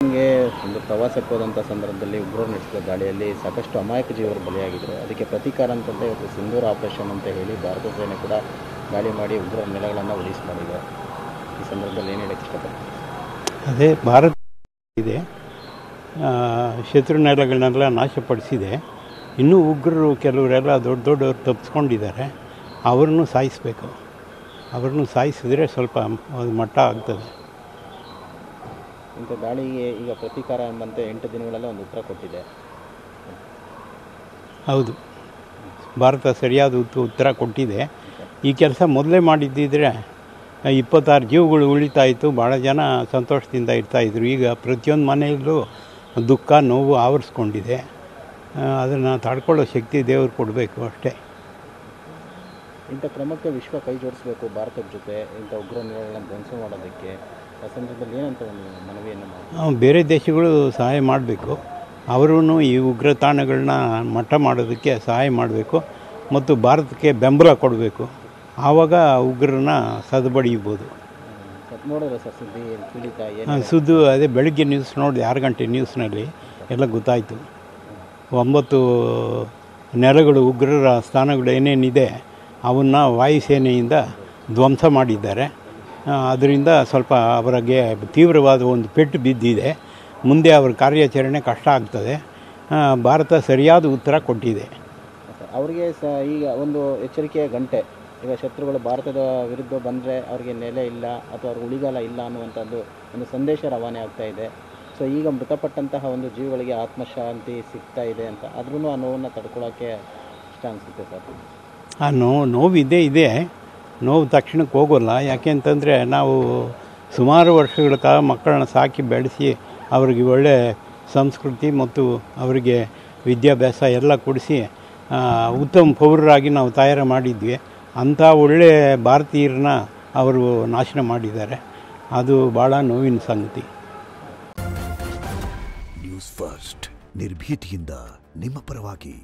ನಿಮಗೆ ಒಂದು ಪ್ರವಾಸಕ್ಕೆ ಹೋದಂಥ ಸಂದರ್ಭದಲ್ಲಿ ಉಗ್ರರು ನಡೆಸಿದ ದಾಳಿಯಲ್ಲಿ ಸಾಕಷ್ಟು ಅಮಾಯಕ ಜೀವರು ಬಲಿಯಾಗಿದ್ದರು. ಅದಕ್ಕೆ ಪ್ರತೀಕಾರ ಅಂತಂದರೆ ಇವತ್ತು ಸಿಂಧೂರ ಆಪರೇಷನ್ ಅಂತ ಹೇಳಿ ಭಾರತ ಸೇನೆ ಕೂಡ ದಾಳಿ ಮಾಡಿ ಉಗ್ರರ ನೆಲೆಗಳನ್ನು ಉಳಿಸಿ ಮಾಡಿದೆ. ಈ ಸಂದರ್ಭದಲ್ಲಿ ಏನು ಹೇಳಕ್ಕೆ ಇಷ್ಟಪಡ್ತೀನಿ? ಅದೇ ಭಾರತ ಇದೆ, ಶತ್ರು ನೆಲೆಗಳನ್ನೆಲ್ಲ ನಾಶಪಡಿಸಿದೆ. ಇನ್ನೂ ಉಗ್ರರು ಕೆಲವರೆಲ್ಲ ದೊಡ್ಡವ್ರು ತಪ್ಪಿಸ್ಕೊಂಡಿದ್ದಾರೆ. ಅವ್ರನ್ನೂ ಸಾಯಿಸಬೇಕು. ಅವ್ರನ್ನೂ ಸಾಯಿಸಿದ್ರೆ ಸ್ವಲ್ಪ ಮಟ್ಟ ಆಗ್ತದೆ. ಇಂಥ ದಾಳಿಗೆ ಈಗ ಪ್ರತೀಕಾರ ಎಂಬಂತೆ 8 ದಿನಗಳಲ್ಲೇ ಒಂದು ಉತ್ತರ ಕೊಟ್ಟಿದೆ. ಹೌದು, ಭಾರತ ಸರಿಯಾದ ಉತ್ತರ ಕೊಟ್ಟಿದೆ. ಈ ಕೆಲಸ ಮೊದಲೇ ಮಾಡಿದ್ದಿದ್ರೆ 26 ಜೀವಗಳು ಉಳಿತಾಯಿತು, ಭಾಳ ಜನ ಸಂತೋಷದಿಂದ ಇರ್ತಾಯಿದ್ರು. ಈಗ ಪ್ರತಿಯೊಂದು ಮನೆಯಲ್ಲೂ ದುಃಖ ನೋವು ಆವರಿಸ್ಕೊಂಡಿದೆ. ಅದನ್ನು ತಡ್ಕೊಳ್ಳೋ ಶಕ್ತಿ ದೇವರು ಕೊಡಬೇಕು ಅಷ್ಟೇ. ಇಂಥ ಕ್ರಮಕ್ಕೆ ವಿಶ್ವ ಕೈ ಜೋಡಿಸಬೇಕು ಭಾರತದ ಜೊತೆ ಇಂಥ ಉಗ್ರ ನೆಲೆಗಳನ್ನು ಧ್ವಂಸ ಮಾಡೋದಕ್ಕೆ. ಆ ಸಂದರ್ಭದಲ್ಲಿ ಏನಂತ ಒಂದು ಮನವಿಯನ್ನು ಮಾಡಿ ಬೇರೆ ದೇಶಗಳು ಸಹಾಯ ಮಾಡಬೇಕು. ಅವರೂ ಈ ಉಗ್ರ ತಾಣಗಳನ್ನ ಮಟ್ಟ ಮಾಡೋದಕ್ಕೆ ಸಹಾಯ ಮಾಡಬೇಕು ಮತ್ತು ಭಾರತಕ್ಕೆ ಬೆಂಬಲ ಕೊಡಬೇಕು. ಆವಾಗ ಉಗ್ರರನ್ನ ಸದಬಡಿಬೋದು. ನೋಡಿದ್ರೆ ಸರ್ ಸುದ್ದಿ ಪೀಡಿತ ಸುದ್ದಿ ಅದೇ ಬೆಳಗ್ಗೆ ನ್ಯೂಸ್ ನೋಡಿದೆ, 6 ಗಂಟೆ ನ್ಯೂಸ್ನಲ್ಲಿ ಎಲ್ಲ ಗೊತ್ತಾಯಿತು. 9 ನೆಲೆಗಳು ಉಗ್ರರ ಸ್ಥಾನಗಳು ಏನೇನಿದೆ ಅವನ್ನು ವಾಯುಸೇನೆಯಿಂದ ಧ್ವಂಸ ಮಾಡಿದ್ದಾರೆ. ಅದರಿಂದ ಸ್ವಲ್ಪ ಅವರಿಗೆ ತೀವ್ರವಾದ ಒಂದು ಪೆಟ್ಟು ಬಿದ್ದಿದೆ. ಮುಂದೆ ಅವರ ಕಾರ್ಯಾಚರಣೆ ಕಷ್ಟ ಆಗ್ತದೆ. ಭಾರತ ಸರಿಯಾದ ಉತ್ತರ ಕೊಟ್ಟಿದೆ. ಅವರಿಗೆ ಈಗ ಒಂದು ಎಚ್ಚರಿಕೆಯ ಗಂಟೆ. ಈಗ ಶತ್ರುಗಳು ಭಾರತದ ವಿರುದ್ಧ ಬಂದರೆ ಅವರಿಗೆ ನೆಲೆ ಇಲ್ಲ ಅಥವಾ ಅವ್ರಿಗೆ ಉಳಿಗಾಲ ಇಲ್ಲ ಅನ್ನುವಂಥದ್ದು ಒಂದು ಸಂದೇಶ ರವಾನೆ ಆಗ್ತಾ ಇದೆ. ಸೊ ಈಗ ಮೃತಪಟ್ಟಂತಹ ಒಂದು ಜೀವಗಳಿಗೆ ಆತ್ಮಶಾಂತಿ ಸಿಗ್ತಾ ಇದೆ ಅಂತ ಆದ್ರೂ ಆ ನೋವನ್ನು ತಡ್ಕೊಳ್ಳೋಕ್ಕೆ ಇಷ್ಟ ಅನಿಸುತ್ತೆ ಸರ್. ಆ ನೋವಿದೆ ಇದೆ. ನೋವು ತಕ್ಷಣಕ್ಕೆ ಹೋಗೋಲ್ಲ. ಯಾಕೆಂತಂದರೆ ನಾವು ಸುಮಾರು ವರ್ಷಗಳ ಕಾಲ ಮಕ್ಕಳನ್ನ ಸಾಕಿ ಬೆಳೆಸಿ ಅವರಿಗೆ ಒಳ್ಳೆಯ ಸಂಸ್ಕೃತಿ ಮತ್ತು ಅವರಿಗೆ ವಿದ್ಯಾಭ್ಯಾಸ ಎಲ್ಲ ಕೊಡಿಸಿ ಉತ್ತಮ ಪೌರರಾಗಿ ನಾವು ತಯಾರು ಮಾಡಿದ್ವಿ. ಅಂಥ ಒಳ್ಳೆಯ ಭಾರತೀಯರನ್ನ ಅವರು ನಾಶನ ಮಾಡಿದ್ದಾರೆ. ಅದು ಭಾಳ ನೋವಿನ ಸಂಗತಿ. ನ್ಯೂಸ್ ಫಸ್ಟ್ ನಿರ್ಭೀತಿಯಿಂದ ನಿಮ್ಮ ಪರವಾಗಿ.